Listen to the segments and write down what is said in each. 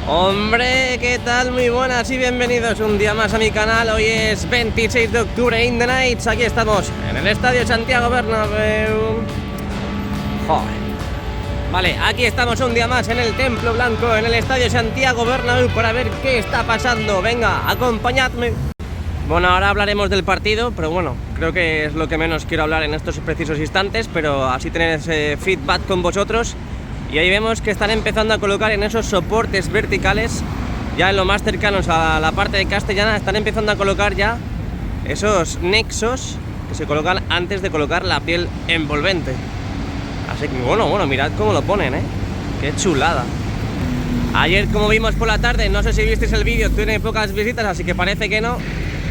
Hombre, ¿qué tal? Muy buenas y bienvenidos un día más a mi canal. Hoy es 26 de octubre in the Nights. Aquí estamos en el Estadio Santiago Bernabéu. Joder. Vale, aquí estamos un día más en el Templo Blanco, en el Estadio Santiago Bernabéu, para ver qué está pasando. Venga, acompañadme. Bueno, ahora hablaremos del partido, pero bueno, creo que es lo que menos quiero hablar en estos precisos instantes, pero así tener ese feedback con vosotros. Y ahí vemos que están empezando a colocar en esos soportes verticales, ya en lo más cercanos a la parte de Castellana, están empezando a colocar ya esos nexos que se colocan antes de colocar la piel envolvente. Así que bueno, mirad cómo lo ponen, qué chulada. Ayer, como vimos por la tarde, no sé si visteis el vídeo, tiene pocas visitas, así que parece que no.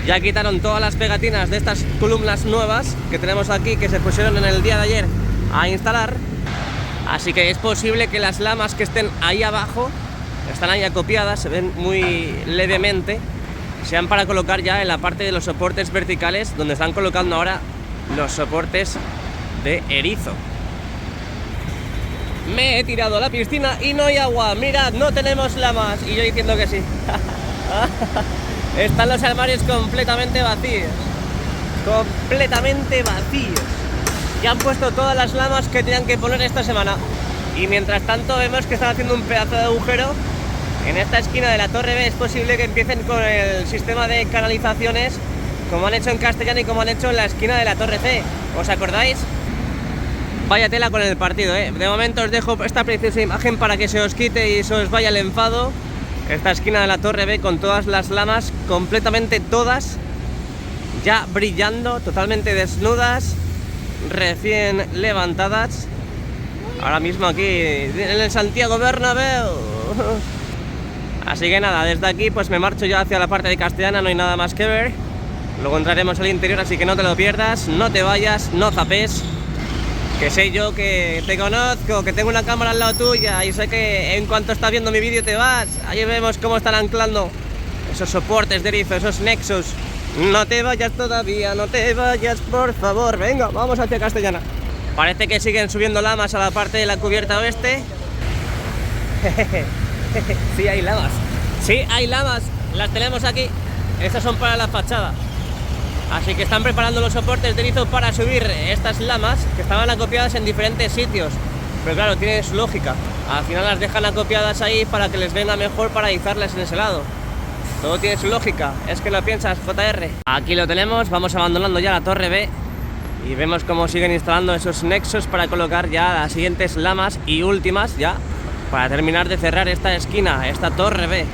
Ya quitaron todas las pegatinas de estas columnas nuevas que tenemos aquí, que se pusieron en el día de ayer a instalar. Así que es posible que las lamas que estén ahí abajo, están ahí acopiadas, se ven muy levemente, sean para colocar ya en la parte de los soportes verticales, donde están colocando ahora los soportes de erizo. Me he tirado a la piscina y no hay agua. Mirad, no tenemos lamas. Y yo diciendo que sí. Están los armarios completamente vacíos. Completamente vacíos. Ya han puesto todas las lamas que tenían que poner esta semana. Y mientras tanto vemos que están haciendo un pedazo de agujero en esta esquina de la Torre B. Es posible que empiecen con el sistema de canalizaciones, como han hecho en Castellana y como han hecho en la esquina de la Torre C. ¿Os acordáis? Vaya tela con el partido, De momento os dejo esta preciosa imagen para que se os quite y se os vaya el enfado. Esta esquina de la Torre B con todas las lamas, completamente todas, ya brillando, totalmente desnudas, recién levantadas. Ahora mismo aquí en el Santiago Bernabéu. Así que nada, desde aquí pues me marcho ya hacia la parte de Castellana, no hay nada más que ver. Luego entraremos al interior, así que no te lo pierdas, no te vayas, no zapes. Que sé yo que te conozco, que tengo una cámara al lado tuya y sé que en cuanto estás viendo mi vídeo te vas. Ahí vemos cómo están anclando esos soportes de erizo, esos nexos. No te vayas todavía, no te vayas, por favor. Venga, vamos hacia Castellana. Parece que siguen subiendo lamas a la parte de la cubierta oeste. Sí hay lamas. Sí hay lamas, las tenemos aquí. Estas son para la fachada. Así que están preparando los soportes de erizo para subir estas lamas que estaban acopiadas en diferentes sitios. Pero claro, tiene su lógica. Al final las dejan acopiadas ahí para que les venga mejor para izarlas en ese lado. Todo tiene su lógica. Es que lo piensas, JR. Aquí lo tenemos, vamos abandonando ya la Torre B. Y vemos cómo siguen instalando esos nexos para colocar ya las siguientes lamas y últimas ya para terminar de cerrar esta esquina, esta Torre B.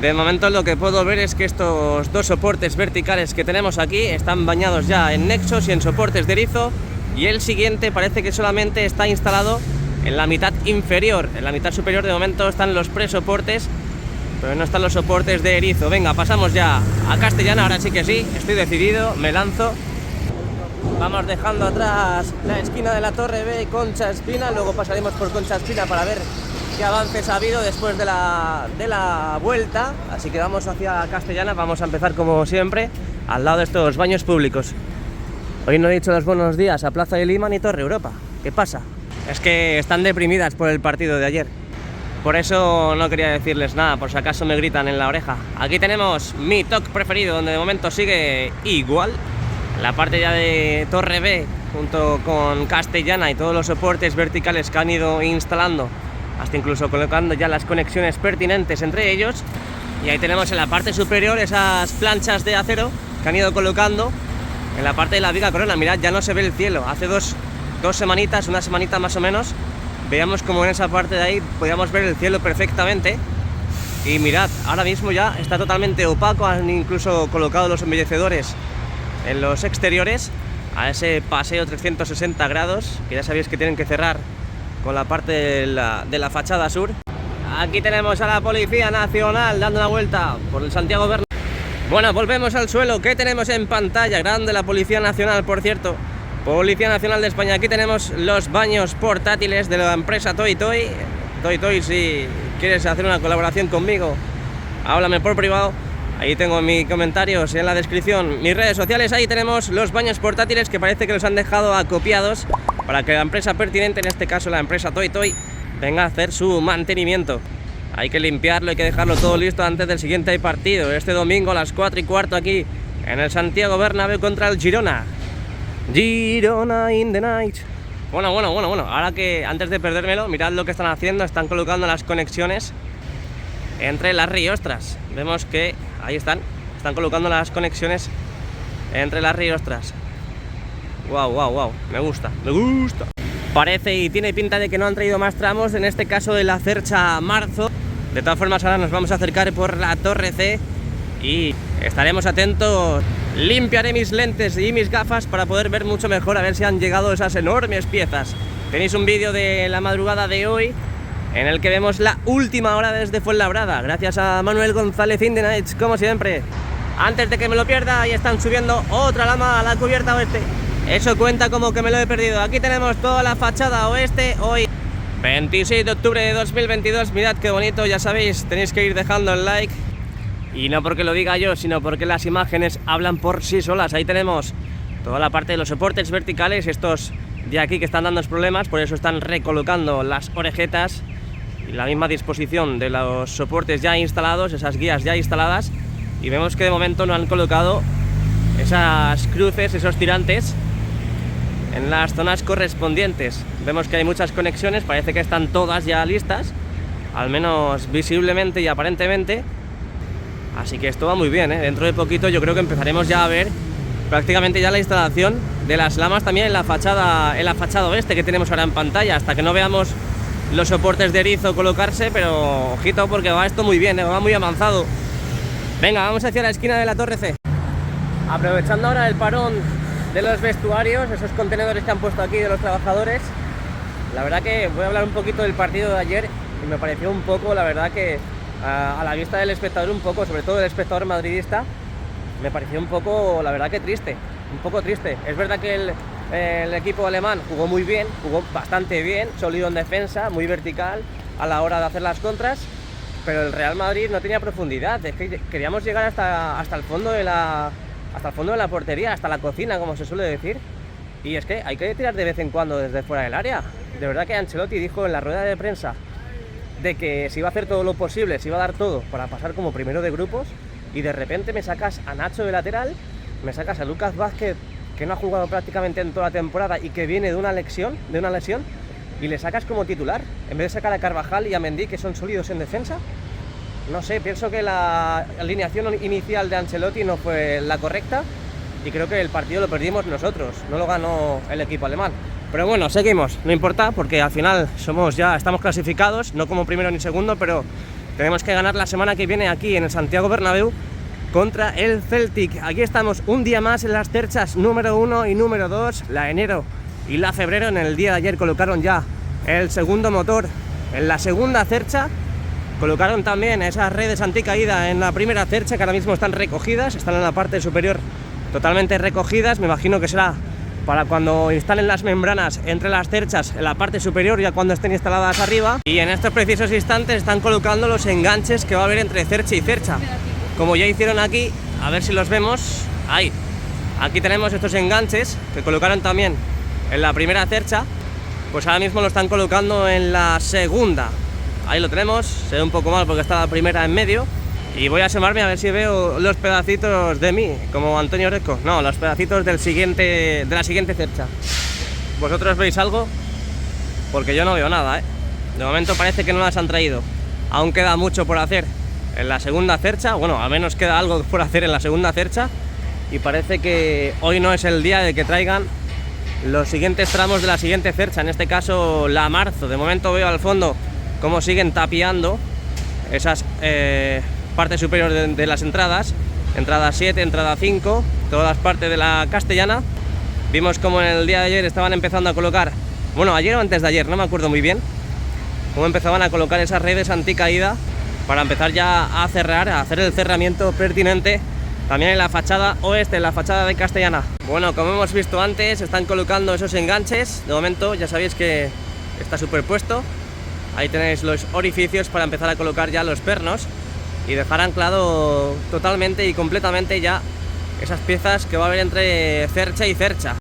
De momento lo que puedo ver es que estos dos soportes verticales que tenemos aquí están bañados ya en nexos y en soportes de erizo, y el siguiente parece que solamente está instalado en la mitad inferior. En la mitad superior de momento están los presoportes, pero no están los soportes de erizo. Venga, pasamos ya a Castellana, ahora sí que sí, estoy decidido, me lanzo. Vamos dejando atrás la esquina de la Torre B y Concha Espina, luego pasaremos por Concha Espina para ver qué avances ha habido después de la vuelta. Así que vamos hacia Castellana, vamos a empezar como siempre al lado de estos baños públicos. Hoy no he dicho los buenos días a Plaza de Lima ni Torre Europa. ¿Qué pasa? Es que están deprimidas por el partido de ayer. Por eso no quería decirles nada, por si acaso me gritan en la oreja. Aquí tenemos mi toque preferido, donde de momento sigue igual. La parte ya de Torre B, junto con Castellana y todos los soportes verticales que han ido instalando, hasta incluso colocando ya las conexiones pertinentes entre ellos. Y ahí tenemos en la parte superior esas planchas de acero que han ido colocando en la parte de la viga corona. Mirad, ya no se ve el cielo. Hace dos semanitas, una semanita más o menos, veíamos como en esa parte de ahí podíamos ver el cielo perfectamente. Y mirad, ahora mismo ya está totalmente opaco. Han incluso colocado los embellecedores en los exteriores a ese paseo 360 grados, que ya sabéis que tienen que cerrar con la parte de la fachada sur. Aquí tenemos a la Policía Nacional dando una vuelta por el Santiago Bernabéu. Bueno, volvemos al suelo. ¿Qué tenemos en pantalla? Grande la Policía Nacional, por cierto. Policía Nacional de España. Aquí tenemos los baños portátiles de la empresa Toy Toy. Toy Toy, si quieres hacer una colaboración conmigo, háblame por privado. Ahí tengo mis comentarios en la descripción, mis redes sociales. Ahí tenemos los baños portátiles que parece que los han dejado acopiados para que la empresa pertinente, en este caso la empresa Toy Toy, venga a hacer su mantenimiento. Hay que limpiarlo, hay que dejarlo todo listo antes del siguiente partido. Este domingo a las 4:15 aquí en el Santiago Bernabéu contra el Girona. Girona in the night. Bueno. Ahora que antes de perdérmelo, mirad lo que están haciendo. Están colocando las conexiones entre las riostras. Vemos que ahí están colocando las conexiones entre las riostras. Wow, me gusta. Parece y tiene pinta de que no han traído más tramos, en este caso de la Cercha Marzo. De todas formas, ahora nos vamos a acercar por la Torre C y estaremos atentos. Limpiaré mis lentes y mis gafas para poder ver mucho mejor, a ver si han llegado esas enormes piezas. Tenéis un vídeo de la madrugada de hoy en el que vemos la última hora desde Fuenlabrada, gracias a Manuel González in the Nights, como siempre. Antes de que me lo pierda, ahí están subiendo otra lama a la cubierta oeste. Eso cuenta como que me lo he perdido. Aquí tenemos toda la fachada oeste hoy, 26 de octubre de 2022. Mirad qué bonito, ya sabéis, tenéis que ir dejando el like. Y no porque lo diga yo, sino porque las imágenes hablan por sí solas. Ahí tenemos toda la parte de los soportes verticales, estos de aquí que están dando problemas, por eso están recolocando las orejetas y la misma disposición de los soportes ya instalados, esas guías ya instaladas. Y vemos que de momento no han colocado esas cruces, esos tirantes en las zonas correspondientes. Vemos que hay muchas conexiones, parece que están todas ya listas, al menos visiblemente y aparentemente. Así que esto va muy bien, ¿eh? Dentro de poquito yo creo que empezaremos ya a ver prácticamente ya la instalación de las lamas también en la fachada oeste que tenemos ahora en pantalla, hasta que no veamos los soportes de erizo colocarse, pero ojito porque va esto muy bien, ¿eh? Va muy avanzado. Venga, vamos hacia la esquina de la Torre C. Aprovechando ahora el parón de los vestuarios, esos contenedores que han puesto aquí de los trabajadores, la verdad que voy a hablar un poquito del partido de ayer y me pareció un poco, la verdad que a la vista del espectador un poco, sobre todo del espectador madridista, me pareció un poco, la verdad que triste, un poco triste. Es verdad que el equipo alemán jugó muy bien, jugó bastante bien, sólido en defensa, muy vertical a la hora de hacer las contras, pero el Real Madrid no tenía profundidad. Es que queríamos llegar hasta el fondo de la portería, hasta la cocina, como se suele decir, y es que hay que tirar de vez en cuando desde fuera del área. De verdad que Ancelotti dijo en la rueda de prensa de que se iba a hacer todo lo posible, se iba a dar todo para pasar como primero de grupos, y de repente me sacas a Nacho de lateral, me sacas a Lucas Vázquez, que no ha jugado prácticamente en toda la temporada y que viene de una lesión, y le sacas como titular, en vez de sacar a Carvajal y a Mendy, que son sólidos en defensa. No sé, pienso que la alineación inicial de Ancelotti no fue la correcta y creo que el partido lo perdimos nosotros, no lo ganó el equipo alemán. Pero bueno, seguimos, no importa, porque al final estamos clasificados, no como primero ni segundo, pero tenemos que ganar la semana que viene aquí en el Santiago Bernabéu contra el Celtic. Aquí estamos un día más en las cerchas número 1 y número 2, la enero y la febrero. En el día de ayer colocaron ya el segundo motor en la segunda cercha. Colocaron también esas redes anticaída en la primera cercha, que ahora mismo están recogidas, están en la parte superior totalmente recogidas. Me imagino que será para cuando instalen las membranas entre las cerchas en la parte superior, ya cuando estén instaladas arriba. Y en estos precisos instantes están colocando los enganches que va a haber entre cercha y cercha, como ya hicieron aquí. A ver si los vemos. Ahí, aquí tenemos estos enganches que colocaron también en la primera cercha, pues ahora mismo lo están colocando en la segunda. Ahí lo tenemos, se ve un poco mal porque está la primera en medio. Y voy a asomarme a ver si veo los pedacitos de mí, como Antonio Orozco. No, los pedacitos de la siguiente cercha. ¿Vosotros veis algo? Porque yo no veo nada, ¿eh? De momento parece que no las han traído. Aún queda mucho por hacer en la segunda cercha. Bueno, al menos queda algo por hacer en la segunda cercha. Y parece que hoy no es el día de que traigan los siguientes tramos de la siguiente cercha. En este caso, la Marzo. De momento veo al fondo cómo siguen tapiando esas partes superiores de las entradas, entrada 7, entrada 5, todas las partes de la Castellana. Vimos como en el día de ayer estaban empezando a colocar, bueno, ayer o antes de ayer, no me acuerdo muy bien, cómo empezaban a colocar esas redes anticaída para empezar ya a cerrar, a hacer el cerramiento pertinente también en la fachada oeste, en la fachada de Castellana. Bueno, como hemos visto antes, están colocando esos enganches. De momento ya sabéis que está superpuesto. Ahí tenéis los orificios para empezar a colocar ya los pernos y dejar anclado totalmente y completamente ya esas piezas que va a haber entre cercha y cercha.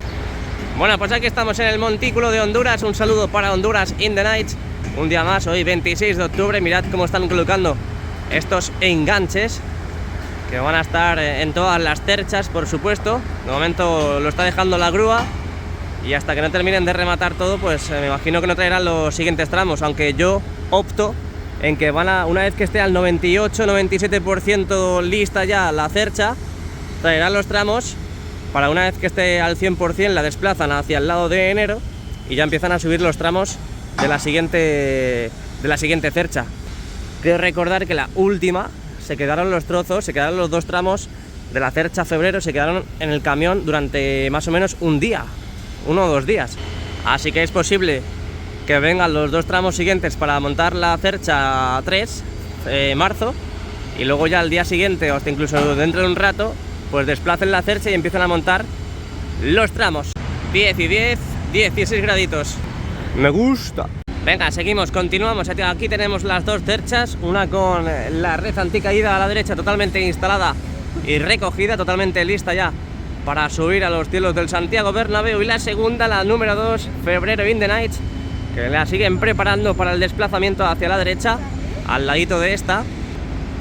Bueno, pues aquí estamos en el montículo de Honduras. Un saludo para Honduras in the night. un día más, hoy 26 de octubre, mirad cómo están colocando estos enganches que van a estar en todas las cerchas, por supuesto. De momento lo está dejando la grúa y hasta que no terminen de rematar todo, pues me imagino que no traerán los siguientes tramos, aunque yo opto en que una vez que esté al 98-97% lista ya la cercha, traerán los tramos para una vez que esté al 100% la desplazan hacia el lado de enero y ya empiezan a subir los tramos de la siguiente cercha. Quiero recordar que la última se quedaron los trozos, se quedaron los 2 tramos de la cercha febrero, se quedaron en el camión durante más o menos un día, 1 o 2 días. Así que es posible que vengan los 2 tramos siguientes para montar la cercha 3, marzo, y luego ya al día siguiente o hasta incluso dentro de un rato, pues desplacen la cercha y empiezan a montar los tramos. 10 y 10, 16 graditos. Me gusta. Venga, seguimos, continuamos. Aquí tenemos las 2 cerchas, una con la red anticaída a la derecha totalmente instalada y recogida, totalmente lista ya para subir a los cielos del Santiago Bernabéu, y la segunda, la número 2, Febrero in the Night, que la siguen preparando para el desplazamiento hacia la derecha, al ladito de esta,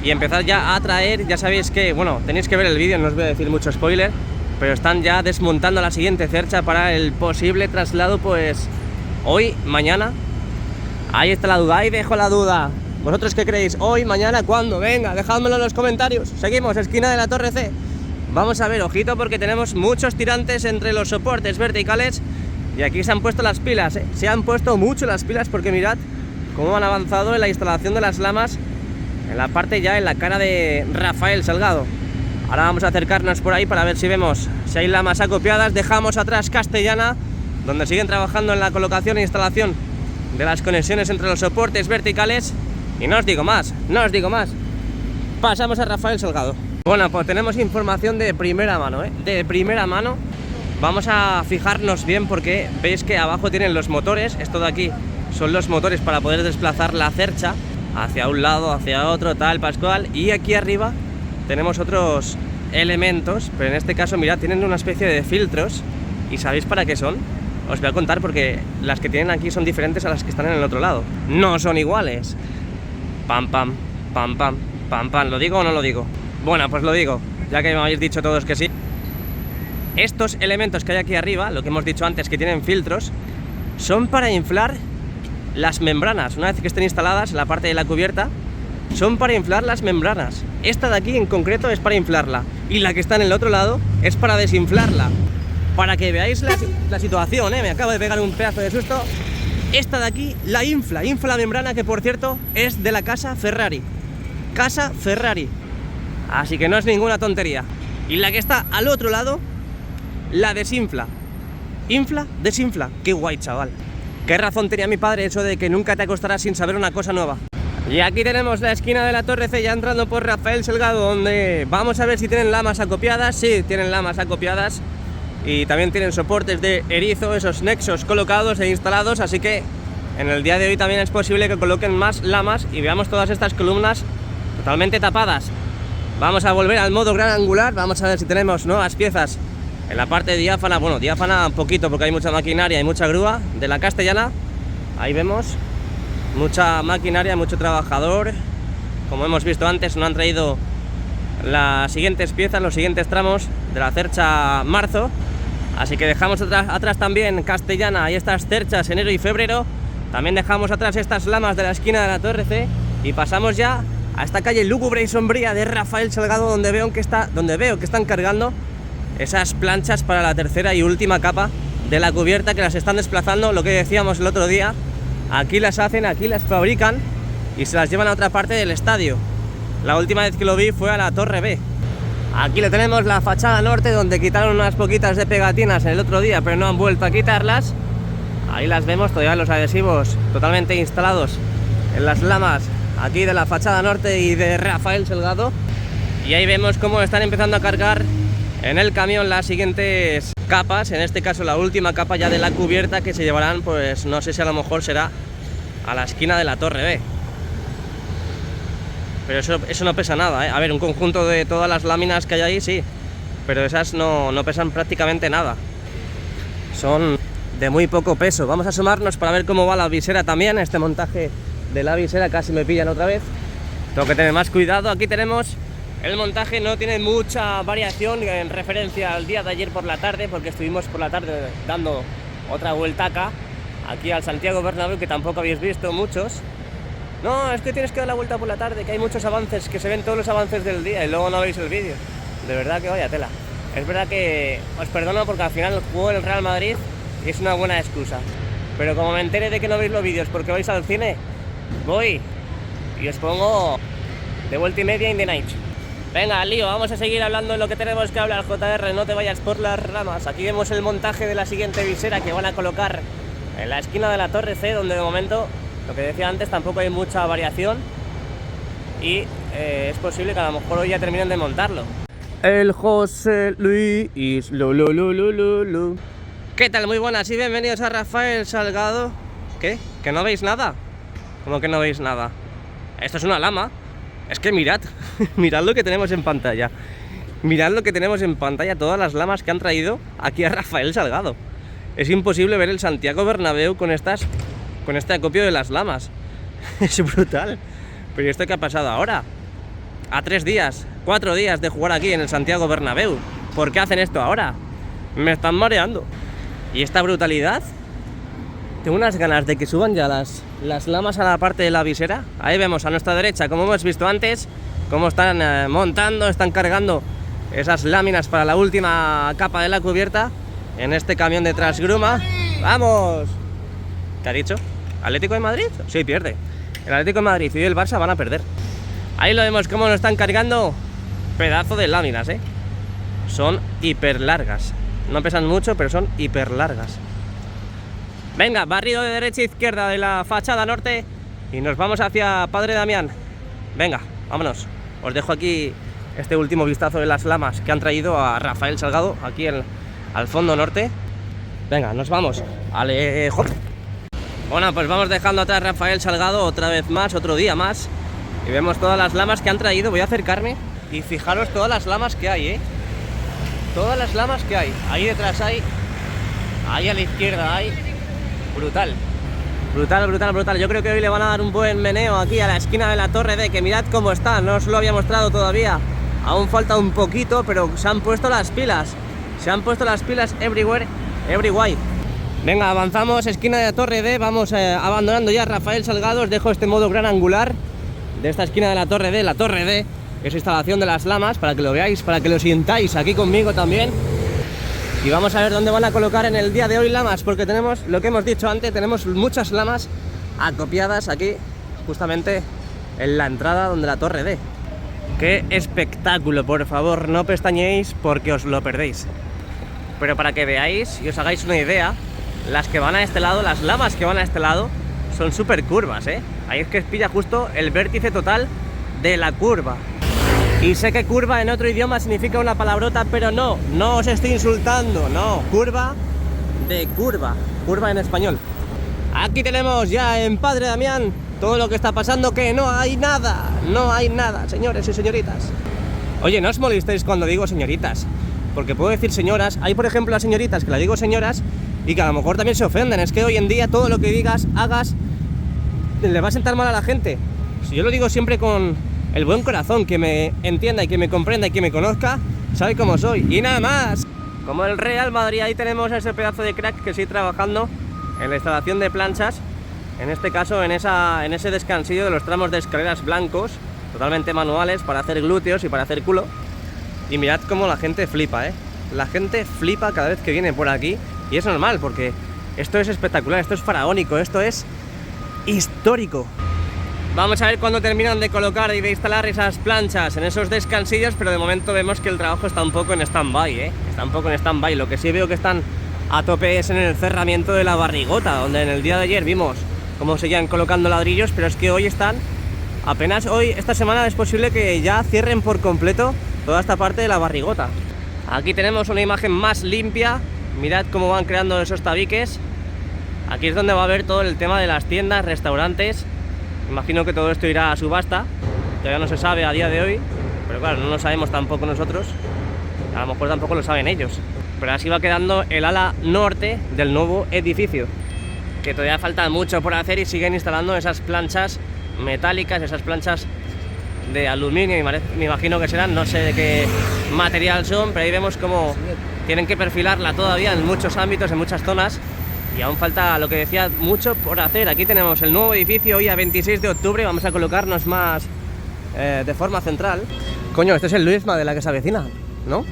y empezar ya a traer. Ya sabéis que, bueno, tenéis que ver el vídeo, no os voy a decir mucho spoiler, pero están ya desmontando la siguiente cercha para el posible traslado, pues hoy, mañana. Ahí está la duda, ahí dejo la duda. ¿Vosotros qué creéis? ¿Hoy, mañana, cuándo? Venga, dejádmelo en los comentarios. Seguimos, esquina de la Torre C. Vamos a ver, ojito, porque tenemos muchos tirantes entre los soportes verticales. Y aquí se han puesto las pilas, ¿eh? Se han puesto mucho las pilas, porque mirad cómo han avanzado en la instalación de las lamas en la parte ya, en la cara de Rafael Salgado. Ahora vamos a acercarnos por ahí para ver si vemos si hay lamas acopiadas. Dejamos atrás Castellana, donde siguen trabajando en la colocación e instalación de las conexiones entre los soportes verticales. Y no os digo más, pasamos a Rafael Salgado. Bueno, pues tenemos información de primera mano, ¿eh? De primera mano. Vamos a fijarnos bien, porque veis que abajo tienen los motores. Esto de aquí son los motores para poder desplazar la cercha hacia un lado, hacia otro, tal, pascual. Y aquí arriba tenemos otros elementos, pero en este caso, mirad, tienen una especie de filtros. ¿Y sabéis para qué son? Os voy a contar, porque las que tienen aquí son diferentes a las que están en el otro lado. No son iguales. Pam, pam, pam, pam, pam, pam. ¿Lo digo o no lo digo? Bueno, pues lo digo, ya que me habéis dicho todos que sí. Estos elementos que hay aquí arriba, lo que hemos dicho antes, que tienen filtros, son para inflar las membranas. Una vez que estén instaladas en la parte de la cubierta, son para inflar las membranas. Esta de aquí en concreto es para inflarla, y la que está en el otro lado es para desinflarla. Para que veáis la situación, me acabo de pegar un pedazo de susto. Esta de aquí la infla la membrana, que por cierto es de la casa Ferrari. Casa Ferrari. Así que no es ninguna tontería. Y la que está al otro lado la desinfla. Infla, desinfla. Qué guay, chaval. Qué razón tenía mi padre eso de que nunca te acostarás sin saber una cosa nueva. Y aquí tenemos la esquina de la Torre C, ya entrando por Rafael Salgado, donde vamos a ver si tienen lamas acopiadas. Sí, tienen lamas acopiadas. Y también tienen soportes de erizo, esos nexos colocados e instalados. Así que en el día de hoy también es posible que coloquen más lamas y veamos todas estas columnas totalmente tapadas. Vamos a volver al modo gran angular. Vamos a ver si tenemos nuevas piezas en la parte diáfana. Bueno, diáfana un poquito, porque hay mucha maquinaria y mucha grúa de la Castellana. Ahí vemos mucha maquinaria, mucho trabajador. Como hemos visto antes, no han traído las siguientes piezas, los siguientes tramos de la cercha marzo. Así que dejamos atrás también Castellana y estas cerchas enero y febrero. También dejamos atrás estas lamas de la esquina de la Torre C y pasamos ya a esta calle lúgubre y sombría de Rafael Salgado, donde veo que están cargando esas planchas para la tercera y última capa de la cubierta, que las están desplazando, lo que decíamos el otro día. Aquí las hacen, aquí las fabrican y se las llevan a otra parte del estadio. La última vez que lo vi fue a la Torre B. Aquí le tenemos la fachada norte, donde quitaron unas poquitas de pegatinas el otro día, pero no han vuelto a quitarlas. Ahí las vemos, todavía los adhesivos totalmente instalados en las lamas aquí de la fachada norte y de Rafael Salgado. Y ahí vemos cómo están empezando a cargar en el camión las siguientes capas, en este caso la última capa ya de la cubierta, que se llevarán, pues no sé si a lo mejor será a la esquina de la Torre B. Pero eso no pesa nada, A ver, un conjunto de todas las láminas que hay ahí, sí, pero esas no pesan prácticamente nada. Son de muy poco peso. Vamos a asomarnos para ver cómo va la visera también. Este montaje de la visera casi me pillan otra vez. Tengo que tener más cuidado. Aquí tenemos el montaje, no tiene mucha variación en referencia al día de ayer por la tarde, porque estuvimos por la tarde dando otra vueltaca aquí al Santiago Bernabéu, que tampoco habéis visto muchos. No, es que tienes que dar la vuelta por la tarde, que hay muchos avances, que se ven todos los avances del día y luego no veis el vídeo. De verdad que vaya tela. Es verdad que os perdono porque al final juego el Real Madrid y es una buena excusa. Pero como me entere de que no veis los vídeos porque vais al cine, voy y os pongo de vuelta y media in the night. Venga, lío, vamos a seguir hablando de lo que tenemos que hablar, JR, no te vayas por las ramas. Aquí vemos el montaje de la siguiente visera que van a colocar en la esquina de la Torre C, donde de momento, lo que decía antes, tampoco hay mucha variación y es posible que a lo mejor hoy ya terminen de montarlo. El José Luis, lu. ¿Qué tal? Muy buenas y bienvenidos a Rafael Salgado. ¿Qué? ¿Que no veis nada? ¿Cómo que no veis nada? Esto es una lama. Es que mirad, mirad lo que tenemos en pantalla. Mirad lo que tenemos en pantalla, todas las lamas que han traído aquí a Rafael Salgado. Es imposible ver el Santiago Bernabéu con este acopio de las lamas. Es brutal. Pero ¿y esto qué ha pasado ahora? A 3 días, 4 días de jugar aquí en el Santiago Bernabéu. ¿Por qué hacen esto ahora? Me están mareando. ¿Y esta brutalidad? Tengo unas ganas de que suban ya las lamas a la parte de la visera. Ahí vemos a nuestra derecha, como hemos visto antes, cómo están montando, están cargando esas láminas para la última capa de la cubierta en este camión de Transgruma. ¡Vamos! ¿Qué ha dicho? ¿Atlético de Madrid? Sí, pierde. El Atlético de Madrid y el Barça van a perder. Ahí lo vemos cómo lo están cargando. Pedazo de láminas, ¿eh? Son hiper largas. No pesan mucho, pero son hiper largas. Venga, barrido de derecha a izquierda de la fachada norte y nos vamos hacia Padre Damián. Venga, vámonos. Os dejo aquí este último vistazo de las lamas que han traído a Rafael Salgado aquí al fondo norte. Venga, nos vamos. Alejo. Bueno, pues vamos dejando atrás a Rafael Salgado otra vez más, otro día más. Y vemos todas las lamas que han traído. Voy a acercarme y fijaros todas las lamas que hay, ¿eh? Todas las lamas que hay. Ahí detrás hay. Ahí a la izquierda hay. Brutal. Brutal. Yo creo que hoy le van a dar un buen meneo aquí a la esquina de la Torre D, que mirad cómo está. No os lo había mostrado todavía. Aún falta un poquito, pero se han puesto las pilas. Se han puesto las pilas everywhere, everywhere. Venga, avanzamos, esquina de la Torre D. Vamos abandonando ya Rafael Salgado. Os dejo este modo gran angular de esta esquina de la Torre D, es instalación de las lamas, para que lo veáis, para que lo sintáis aquí conmigo también. Y vamos a ver dónde van a colocar en el día de hoy lamas, porque tenemos, lo que hemos dicho antes, tenemos muchas lamas acopiadas aquí, justamente en la entrada donde la Torre D. ¡Qué espectáculo! Por favor, no pestañeéis porque os lo perdéis. Pero para que veáis y os hagáis una idea, las que van a este lado, las lamas que van a este lado, son súper curvas, ¿eh? Ahí es que pilla justo el vértice total de la curva. Y sé que curva en otro idioma significa una palabrota, pero no os estoy insultando, no, curva de curva en español. Aquí tenemos ya en Padre Damián todo lo que está pasando, que no hay nada, señores y señoritas. Oye, no os molestéis cuando digo señoritas, porque puedo decir señoras. Hay por ejemplo a señoritas que la digo señoras y que a lo mejor también se ofenden. Es que hoy en día todo lo que digas, hagas, le va a sentar mal a la gente. Si yo lo digo siempre con el buen corazón, que me entienda y que me comprenda y que me conozca, sabe cómo soy. Y nada más. Como el Real Madrid, ahí tenemos a ese pedazo de crack que sigue trabajando en la instalación de planchas. En este caso, en ese descansillo de los tramos de escaleras blancos, totalmente manuales, para hacer glúteos y para hacer culo. Y mirad cómo la gente flipa, ¿eh? La gente flipa cada vez que viene por aquí. Y es normal, porque esto es espectacular, esto es faraónico, esto es histórico. Vamos a ver cuándo terminan de colocar y de instalar esas planchas en esos descansillos, pero de momento vemos que el trabajo está un poco en stand-by, ¿eh? Está un poco en stand-by. Lo que sí veo que están a tope es en el cerramiento de la barrigota, donde en el día de ayer vimos cómo seguían colocando ladrillos, pero es que hoy están apenas, esta semana es posible que ya cierren por completo toda esta parte de la barrigota. Aquí tenemos una imagen más limpia. Mirad cómo van creando esos tabiques. Aquí es donde va a haber todo el tema de las tiendas, restaurantes. Imagino que todo esto irá a subasta. Todavía no se sabe a día de hoy, pero claro, no lo sabemos tampoco nosotros. A lo mejor tampoco lo saben ellos. Pero así va quedando el ala norte del nuevo edificio, que todavía falta mucho por hacer y siguen instalando esas planchas metálicas, esas planchas de aluminio, me imagino que serán, no sé de qué material son, pero ahí vemos cómo tienen que perfilarla todavía en muchos ámbitos, en muchas zonas, y aún falta, lo que decía, mucho por hacer. Aquí tenemos el nuevo edificio, hoy a 26 de octubre, vamos a colocarnos más de forma central. Coño, este es el Luisma de la que se avecina, ¿no?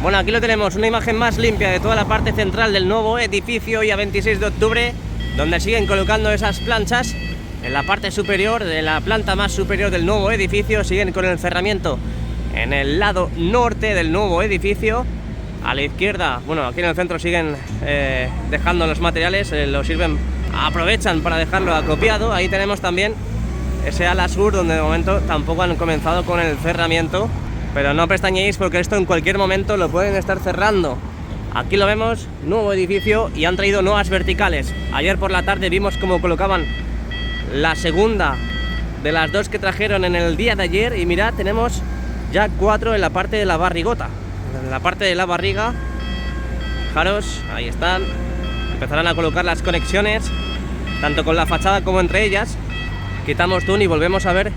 Bueno, aquí lo tenemos, una imagen más limpia de toda la parte central del nuevo edificio, hoy a 26 de octubre, donde siguen colocando esas planchas. En la parte superior, de la planta más superior del nuevo edificio, siguen con el encerramiento en el lado norte del nuevo edificio. A la izquierda, bueno, aquí en el centro siguen dejando los materiales, aprovechan para dejarlo acopiado. Ahí tenemos también ese ala sur, donde de momento tampoco han comenzado con el cerramiento, pero no pestañéis porque esto en cualquier momento lo pueden estar cerrando. Aquí lo vemos, nuevo edificio, y han traído nuevas verticales. Ayer por la tarde vimos cómo colocaban la segunda de las dos que trajeron en el día de ayer, y mirad, tenemos ya 4 en la parte de la barrigota, en la parte de la barriga. Fijaros, ahí están. Empezarán a colocar las conexiones tanto con la fachada como entre ellas. Quitamos tune y volvemos a ver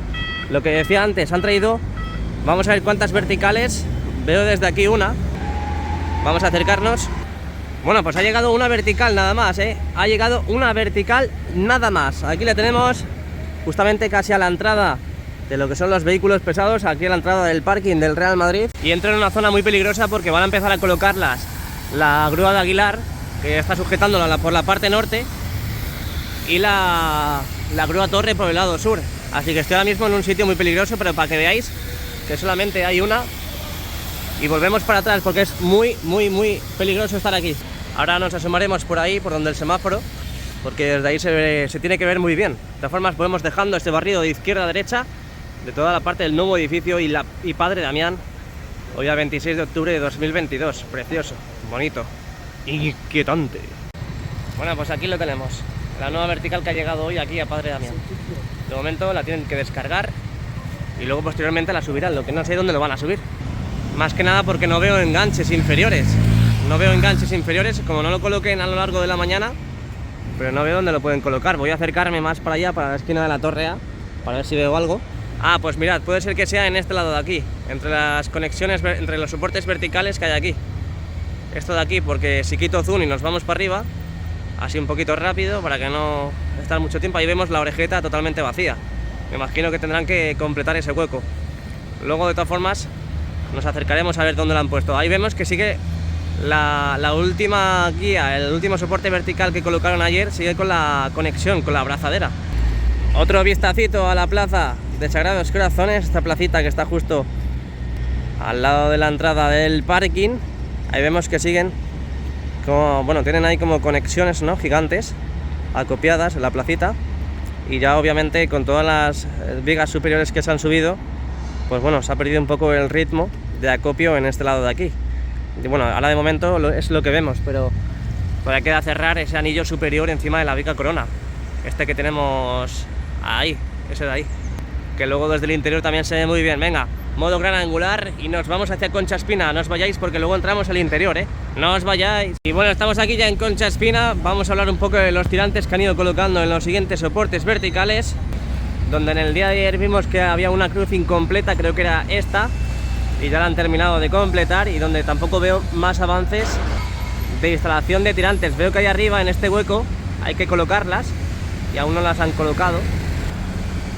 lo que decía antes. Han traído, vamos a ver cuántas verticales. Veo desde aquí una. Vamos a acercarnos. Bueno, pues ha llegado una vertical nada más, ha llegado una vertical nada más. Aquí la tenemos justamente casi a la entrada de lo que son los vehículos pesados, aquí a la entrada del parking del Real Madrid. Y entro en una zona muy peligrosa porque van a empezar a colocarlas la grúa de Aguilar, que está sujetándola por la parte norte, y la grúa Torre por el lado sur. Así que estoy ahora mismo en un sitio muy peligroso, pero para que veáis que solamente hay una. Y volvemos para atrás porque es muy peligroso estar aquí. Ahora nos asomaremos por ahí, por donde el semáforo, porque desde ahí se tiene que ver muy bien. De todas formas, podemos dejando este barrido de izquierda a derecha de toda la parte del nuevo edificio y Padre Damián, hoy a 26 de octubre de 2022. Precioso, bonito, inquietante. Bueno, pues aquí lo tenemos, la nueva vertical que ha llegado hoy aquí a Padre Damián. De momento la tienen que descargar y luego posteriormente la subirán, lo que no sé dónde lo van a subir. Más que nada porque no veo enganches inferiores. No veo enganches inferiores, como no lo coloquen a lo largo de la mañana, pero no veo dónde lo pueden colocar. Voy a acercarme más para allá, para la esquina de la Torre A, para ver si veo algo. Ah, pues mirad, puede ser que sea en este lado de aquí, entre las conexiones, entre los soportes verticales que hay aquí. Esto de aquí, porque si quito zoom y nos vamos para arriba, así un poquito rápido, para que no estar mucho tiempo, ahí vemos la orejeta totalmente vacía. Me imagino que tendrán que completar ese hueco. Luego, de todas formas, nos acercaremos a ver dónde lo han puesto. Ahí vemos que sigue la última guía, el último soporte vertical que colocaron ayer, sigue con la conexión, con la abrazadera. Otro vistacito a la plaza de Sagrados Corazones, esta placita que está justo al lado de la entrada del parking. Ahí vemos que siguen como, bueno, tienen ahí como conexiones, ¿no?, gigantes, acopiadas en la placita. Y ya obviamente con todas las vigas superiores que se han subido, pues bueno, se ha perdido un poco el ritmo de acopio en este lado de aquí. Y bueno, ahora de momento es lo que vemos, pero todavía queda cerrar ese anillo superior encima de la viga corona. Este que tenemos ahí, ese de ahí. Que luego desde el interior también se ve muy bien. Venga, modo gran angular y nos vamos hacia Concha Espina. No os vayáis porque luego entramos al interior, no os vayáis. Y bueno, estamos aquí ya en Concha Espina. Vamos a hablar un poco de los tirantes que han ido colocando en los siguientes soportes verticales, donde en el día de ayer vimos que había una cruz incompleta, creo que era esta, y ya la han terminado de completar, y donde tampoco veo más avances de instalación de tirantes. Veo que ahí arriba en este hueco hay que colocarlas y aún no las han colocado,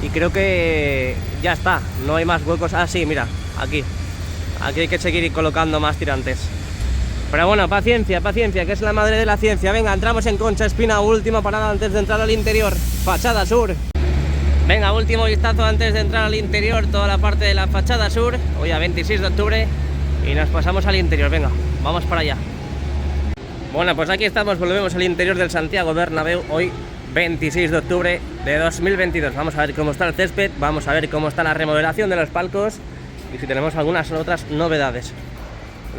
y creo que ya está, no hay más huecos. Ah, sí, mira, aquí hay que seguir colocando más tirantes. Pero bueno, paciencia, que es la madre de la ciencia. Venga, entramos en Concha Espina, última parada antes de entrar al interior, fachada sur. Venga, último vistazo antes de entrar al interior, toda la parte de la fachada sur, hoy a 26 de octubre, y nos pasamos al interior. Venga, vamos para allá. Bueno, pues aquí estamos, volvemos al interior del Santiago Bernabéu, hoy 26 de octubre de 2022. Vamos a ver cómo está el césped, vamos a ver cómo está la remodelación de los palcos y si tenemos algunas otras novedades.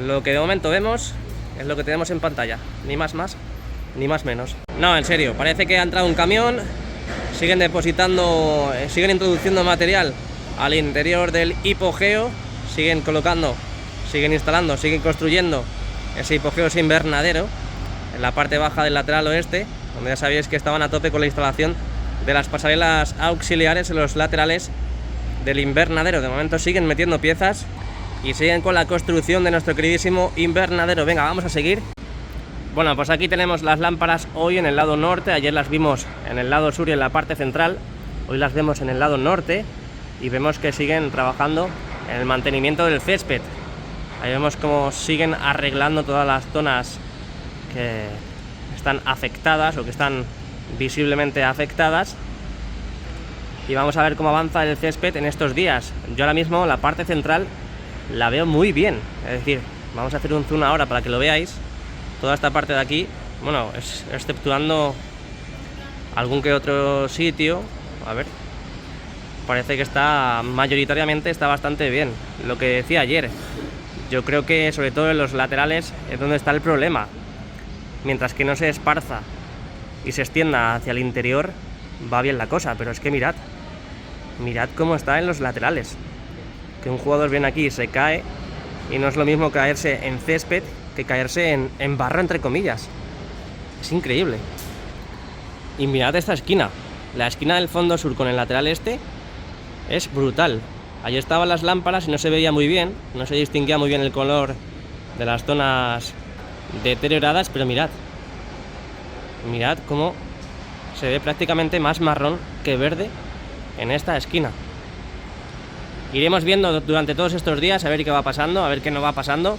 Lo que de momento vemos es lo que tenemos en pantalla, ni más ni más menos. No, en serio, parece que ha entrado un camión. Siguen depositando, siguen introduciendo material al interior del hipogeo, siguen colocando siguen instalando, siguen construyendo ese hipogeo, ese invernadero en la parte baja del lateral oeste, donde ya sabéis que estaban a tope con la instalación de las pasarelas auxiliares en los laterales del invernadero. De momento siguen metiendo piezas y siguen con la construcción de nuestro queridísimo invernadero. Venga, vamos a seguir. Bueno, pues aquí tenemos las lámparas hoy en el lado norte. Ayer las vimos en el lado sur y en la parte central. Hoy las vemos en el lado norte y vemos que siguen trabajando en el mantenimiento del césped. Ahí vemos cómo siguen arreglando todas las zonas que están afectadas o que están visiblemente afectadas. Y vamos a ver cómo avanza el césped en estos días. Yo ahora mismo la parte central la veo muy bien. Es decir, vamos a hacer un zoom ahora para que lo veáis. Toda esta parte de aquí, bueno, exceptuando algún que otro sitio, a ver, parece que está mayoritariamente está bastante bien. Lo que decía ayer, yo creo que sobre todo en los laterales es donde está el problema. Mientras que no se esparza y se extienda hacia el interior, va bien la cosa, pero es que mirad cómo está en los laterales. Que un jugador viene aquí y se cae, y no es lo mismo caerse en césped que caerse en barro, entre comillas. Es increíble. Y mirad esta esquina, la esquina del fondo sur con el lateral este es brutal. Allí estaban las lámparas y no se veía muy bien, no se distinguía muy bien el color de las zonas deterioradas, pero mirad cómo se ve prácticamente más marrón que verde en esta esquina. Iremos viendo durante todos estos días a ver qué va pasando, a ver qué no va pasando.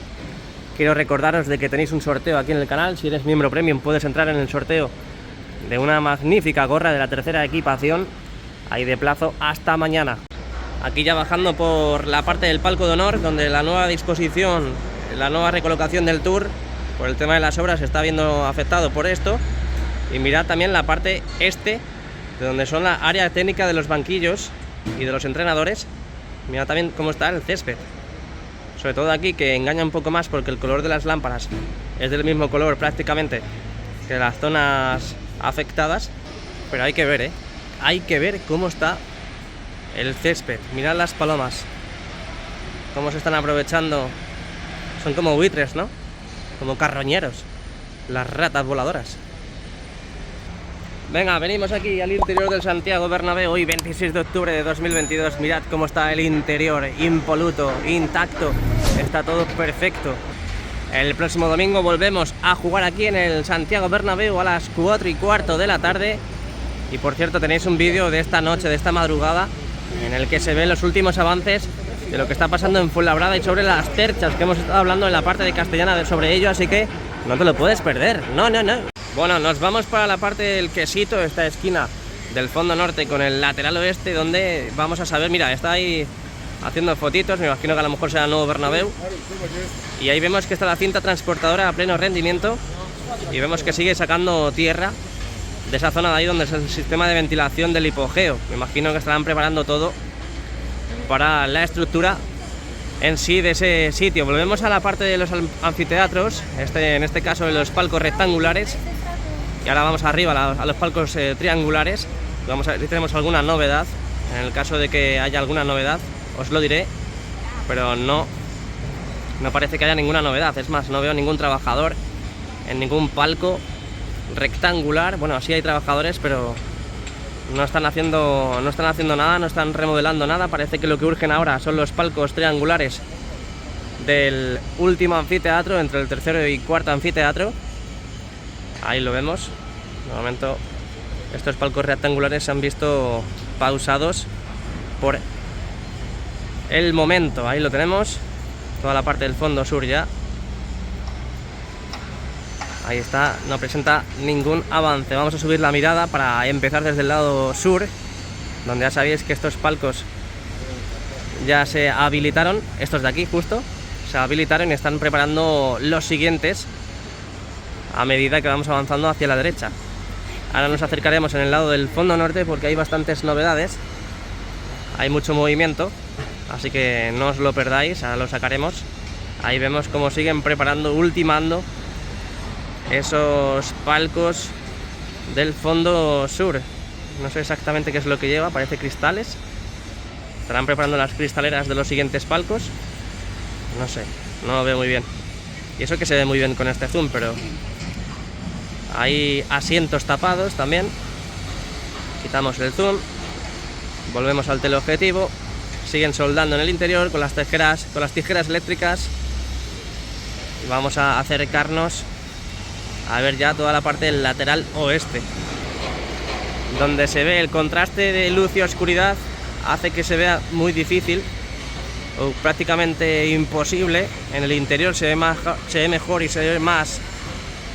Quiero recordaros de que tenéis un sorteo aquí en el canal. Si eres miembro premium puedes entrar en el sorteo de una magnífica gorra de la tercera equipación. Ahí de plazo hasta mañana. Aquí ya bajando por la parte del palco de honor, donde la nueva disposición, la nueva recolocación del Tour, por el tema de las obras, se está viendo afectado por esto. Y mirad también la parte este, de donde son la área técnica de los banquillos y de los entrenadores. Mirad también cómo está el césped. Sobre todo aquí, que engaña un poco más porque el color de las lámparas es del mismo color prácticamente que las zonas afectadas. Pero hay que ver, hay que ver cómo está el césped. Mirad las palomas, cómo se están aprovechando. Son como buitres, ¿no? Como carroñeros, las ratas voladoras. Venga, venimos aquí al interior del Santiago Bernabéu, hoy 26 de octubre de 2022. Mirad cómo está el interior, impoluto, intacto, está todo perfecto. El próximo domingo volvemos a jugar aquí en el Santiago Bernabéu a las 4:15 de la tarde. Y por cierto, tenéis un vídeo de esta noche, de esta madrugada, en el que se ven los últimos avances de lo que está pasando en Fuenlabrada y sobre las terchas, que hemos estado hablando en la parte de Castellana sobre ello, así que no te lo puedes perder. No. Bueno, nos vamos para la parte del quesito, esta esquina del fondo norte con el lateral oeste, donde vamos a saber, mira, está ahí haciendo fotitos, me imagino que a lo mejor será el nuevo Bernabéu. Y ahí vemos que está la cinta transportadora a pleno rendimiento y vemos que sigue sacando tierra de esa zona de ahí donde es el sistema de ventilación del hipogeo. Me imagino que estarán preparando todo para la estructura en sí de ese sitio. Volvemos a la parte de los anfiteatros, en este caso de los palcos rectangulares. Y ahora vamos arriba a los palcos triangulares. Vamos a ver si tenemos alguna novedad. En el caso de que haya alguna novedad, os lo diré. Pero no parece que haya ninguna novedad. Es más, no veo ningún trabajador en ningún palco rectangular. Bueno, sí hay trabajadores, pero no están haciendo nada, no están remodelando nada. Parece que lo que urgen ahora son los palcos triangulares del último anfiteatro, entre el tercero y cuarto anfiteatro. Ahí lo vemos. De momento estos palcos rectangulares se han visto pausados por el momento. Ahí lo tenemos, toda la parte del fondo sur ya. Ahí está, no presenta ningún avance. Vamos a subir la mirada para empezar desde el lado sur, donde ya sabéis que estos palcos ya se habilitaron. Estos de aquí justo se habilitaron y están preparando los siguientes a medida que vamos avanzando hacia la derecha. Ahora nos acercaremos en el lado del fondo norte porque hay bastantes novedades, hay mucho movimiento, así que no os lo perdáis, ahora lo sacaremos. Ahí vemos cómo siguen preparando, ultimando esos palcos del fondo sur. No sé exactamente qué es lo que lleva, parece cristales. Estarán preparando las cristaleras de los siguientes palcos, no sé. no lo veo muy bien. Y eso que se ve muy bien con este zoom, pero hay asientos tapados también. Quitamos el zoom, volvemos al teleobjetivo. Siguen soldando en el interior con las tijeras eléctricas. Y vamos a acercarnos a ver ya toda la parte del lateral oeste, donde se ve el contraste de luz y oscuridad. Hace que se vea muy difícil o prácticamente imposible. En el interior se ve mejor y se ve más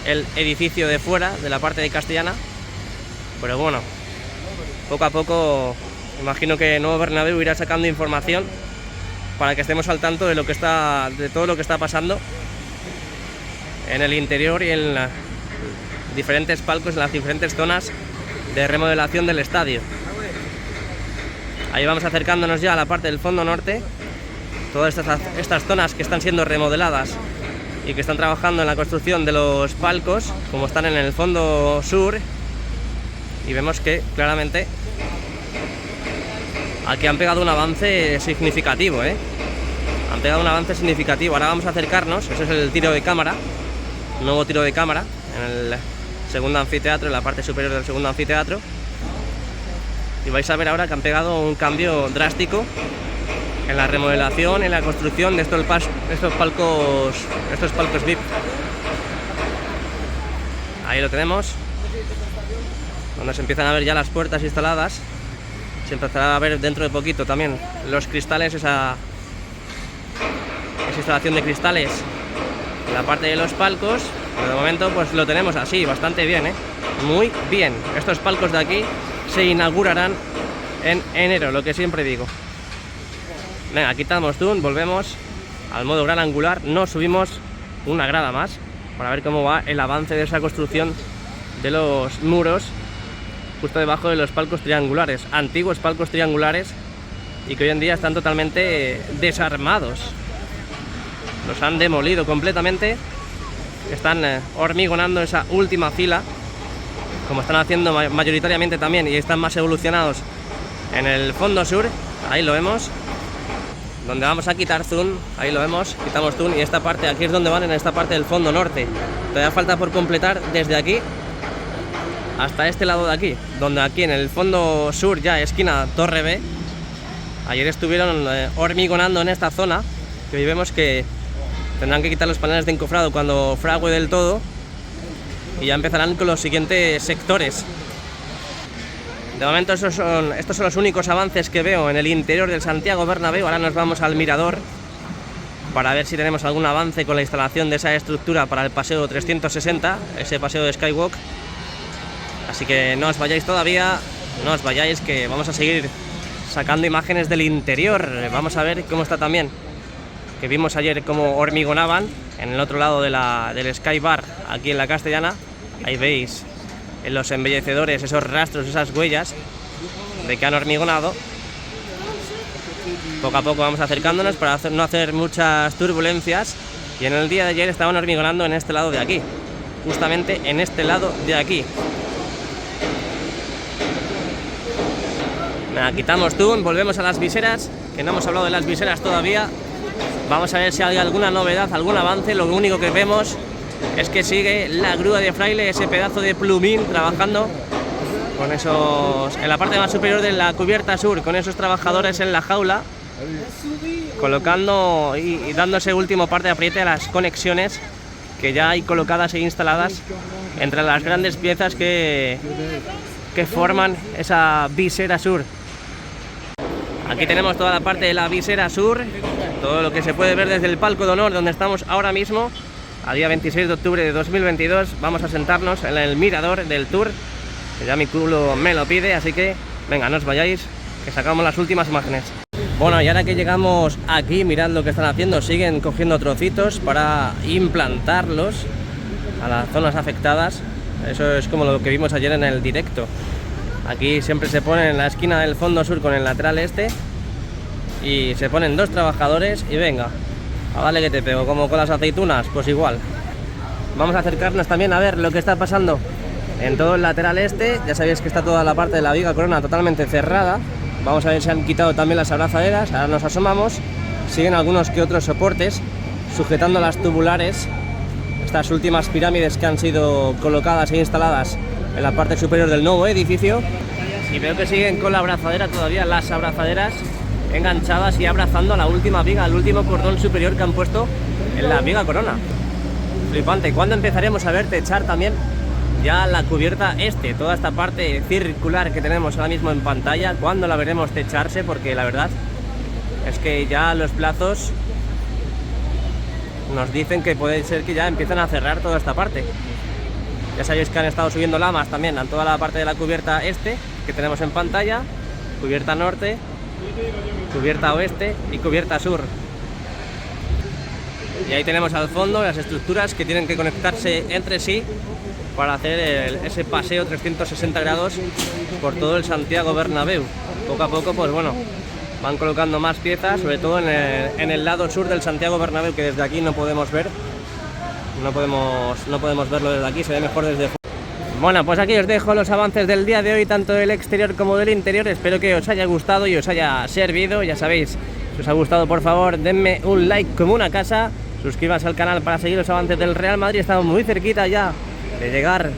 el edificio de fuera, de la parte de Castellana. Pero bueno, poco a poco imagino que Nuevo Bernabéu irá sacando información para que estemos al tanto de todo lo que está pasando en el interior y en los diferentes palcos, en las diferentes zonas de remodelación del estadio. Ahí vamos acercándonos ya a la parte del fondo norte. Todas estas zonas que están siendo remodeladas y que están trabajando en la construcción de los palcos, como están en el fondo sur. Y vemos que claramente aquí han pegado un avance significativo, Han pegado un avance significativo. Ahora vamos a acercarnos. Ese es el tiro de cámara, nuevo tiro de cámara en el segundo anfiteatro, en la parte superior del segundo anfiteatro. Y vais a ver ahora que han pegado un cambio drástico en la remodelación, en la construcción de estos palcos VIP. Ahí lo tenemos, donde se empiezan a ver ya las puertas instaladas. Se empezará a ver dentro de poquito también los cristales, esa instalación de cristales en la parte de los palcos. Pero de momento pues lo tenemos así, bastante bien, muy bien. Estos palcos de aquí se inaugurarán en enero, lo que siempre digo. Venga, quitamos zoom, volvemos al modo gran angular. Nos subimos una grada más para ver cómo va el avance de esa construcción de los muros justo debajo de los palcos triangulares, antiguos palcos triangulares, y que hoy en día están totalmente desarmados. Los han demolido completamente. Están hormigonando esa última fila, como están haciendo mayoritariamente también, y están más evolucionados en el fondo sur. Ahí lo vemos, donde vamos a quitar zoom. Ahí lo vemos, quitamos zoom, y esta parte, aquí es donde van, en esta parte del fondo norte. Todavía falta por completar desde aquí hasta este lado de aquí, donde aquí en el fondo sur, ya esquina Torre B, ayer estuvieron hormigonando en esta zona, que hoy vemos que tendrán que quitar los paneles de encofrado cuando frague del todo, y ya empezarán con los siguientes sectores. De momento estos son los únicos avances que veo en el interior del Santiago Bernabéu. Ahora nos vamos al mirador para ver si tenemos algún avance con la instalación de esa estructura para el paseo 360, ese paseo de Skywalk. Así que no os vayáis todavía, no os vayáis, que vamos a seguir sacando imágenes del interior. Vamos a ver cómo está también, que vimos ayer cómo hormigonaban en el otro lado del Sky Bar, aquí en la Castellana. Ahí veis en los embellecedores esos rastros, esas huellas de que han hormigonado. Poco a poco vamos acercándonos para no hacer muchas turbulencias. Y en el día de ayer estaban hormigonando en este lado de aquí, justamente en este lado de aquí. Nada, quitamos zoom, volvemos a las viseras, que no hemos hablado de las viseras todavía. Vamos a ver si hay alguna novedad, algún avance. Lo único que vemos es que sigue la grúa de Fraile, ese pedazo de plumín, trabajando con esos, en la parte más superior de la cubierta sur, con esos trabajadores en la jaula, colocando y dando ese último parte de apriete a las conexiones que ya hay colocadas e instaladas entre las grandes piezas que forman esa visera sur. Aquí tenemos toda la parte de la visera sur, todo lo que se puede ver desde el palco de honor, donde estamos ahora mismo, a día 26 de octubre de 2022. Vamos a sentarnos en el mirador del Tour, que ya mi culo me lo pide, así que venga, no os vayáis, que sacamos las últimas imágenes. Bueno, y ahora que llegamos aquí, mirad lo que están haciendo. Siguen cogiendo trocitos para implantarlos a las zonas afectadas. Eso es como lo que vimos ayer en el directo. Aquí siempre se pone en la esquina del fondo sur con el lateral este, y se ponen dos trabajadores y venga, a darle que te pego, como con las aceitunas, pues igual. Vamos a acercarnos también a ver lo que está pasando en todo el lateral este. Ya sabéis que está toda la parte de la viga corona totalmente cerrada. Vamos a ver si han quitado también las abrazaderas. Ahora nos asomamos. Siguen algunos que otros soportes sujetando las tubulares, estas últimas pirámides que han sido colocadas e instaladas en la parte superior del nuevo edificio. Y veo que siguen con la abrazadera todavía, las abrazaderas enganchadas y abrazando a la última viga, al último cordón superior que han puesto en la viga corona. Flipante. ¿Cuándo empezaremos a ver techar también ya la cubierta toda esta parte circular que tenemos ahora mismo en pantalla? ¿Cuándo la veremos techarse? Porque la verdad es que ya los plazos nos dicen que puede ser que ya empiezan a cerrar toda esta parte. Ya sabéis que han estado subiendo lamas también a toda la parte de la cubierta que tenemos en pantalla, cubierta norte, cubierta oeste y cubierta sur. Y ahí tenemos al fondo las estructuras que tienen que conectarse entre sí para hacer ese paseo 360 grados por todo el Santiago Bernabéu. Poco a poco, pues bueno, van colocando más piezas, sobre todo en el lado sur del Santiago Bernabéu, que desde aquí no podemos ver. No podemos verlo desde aquí, se ve mejor desde fuera. Bueno, pues aquí os dejo los avances del día de hoy, tanto del exterior como del interior. Espero que os haya gustado y os haya servido. Ya sabéis, si os ha gustado, por favor, denme un like como una casa. Suscríbanse al canal para seguir los avances del Real Madrid. Estamos muy cerquita ya de llegar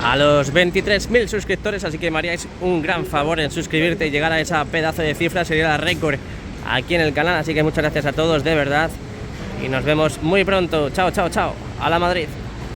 a los 23.000 suscriptores, así que me haríais un gran favor en suscribirte y llegar a esa pedazo de cifra. Sería la récord aquí en el canal, así que muchas gracias a todos, de verdad. Y nos vemos muy pronto. Chao, chao, chao. A la Madrid.